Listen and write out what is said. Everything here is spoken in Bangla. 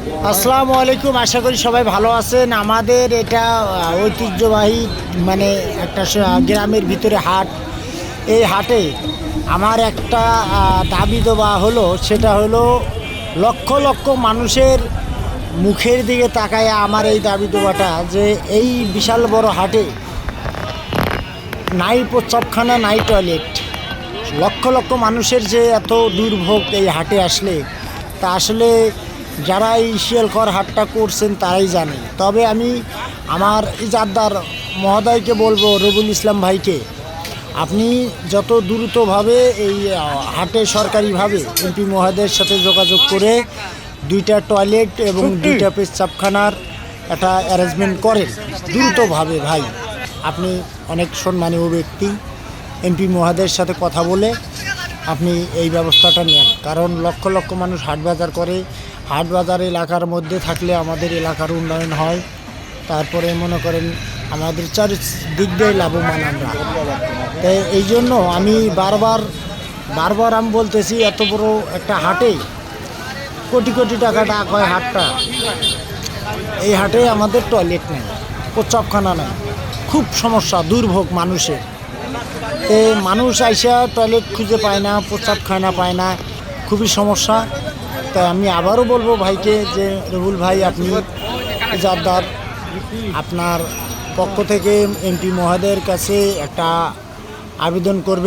আসসালামু আলাইকুম। আশা করি সবাই ভালো আছেন। আমাদের এটা ঐতিহ্যবাহী মানে একটা গ্রামের ভিতরে হাট। এই হাটে আমার একটা দাবি দেওয়া হলো, সেটা হলো লক্ষ লক্ষ মানুষের মুখের দিকে তাকায় আমার এই দাবি দেওয়াটা যে এই বিশাল বড় হাটে নাই প্রস্রাবখানা, নাই টয়লেট। লক্ষ লক্ষ মানুষের যে এত দুর্ভোগ এই হাটে আসলে, তা আসলে যারা এই শিয়ালকর হাটটা করছেন তারাই জানে। তবে আমি আমার ইজাদ্দার মহোদয়কে বলবো, রবিউল ইসলাম ভাইকে, আপনি যত দ্রুতভাবে এই হাটে সরকারিভাবে এমপি মহোদয়ের সাথে যোগাযোগ করে দুইটা টয়লেট এবং দুইটা পেশাবখানার একটা অ্যারেঞ্জমেন্ট করেন দ্রুতভাবে। ভাই, আপনি অনেক সম্মানীয় ব্যক্তি, এমপি মহোদয়ের সাথে কথা বলে আপনি এই ব্যবস্থাটা নেন। কারণ লক্ষ লক্ষ মানুষ হাট বাজার করে, হাট বাজার এলাকার মধ্যে থাকলে আমাদের এলাকার উন্নয়ন হয়। তারপরে মনে করেন আমাদের চারিদিক দিয়ে লাভবান আমরা। তাই এই জন্য আমি বারবার আমি বলতেছি, এত বড় একটা হাটে কোটি কোটি টাকা ডাক হয় হাটটা, এই হাটে আমাদের টয়লেট নেই, প্রস্রাবখানা নেই, খুব সমস্যা, দুর্ভোগ মানুষের। তে মানুষ আইসা টয়লেট খুঁজে পায় না, প্রস্রাবখানা পায় না, খুবই সমস্যা। তাই আমি আবারও বলবো ভাইকে যে, রবিউল ভাই, আপনি ইজাদ্দার, আপনার পক্ষ থেকে এমপি মহোদয়ের কাছে একটা আবেদন করবেন।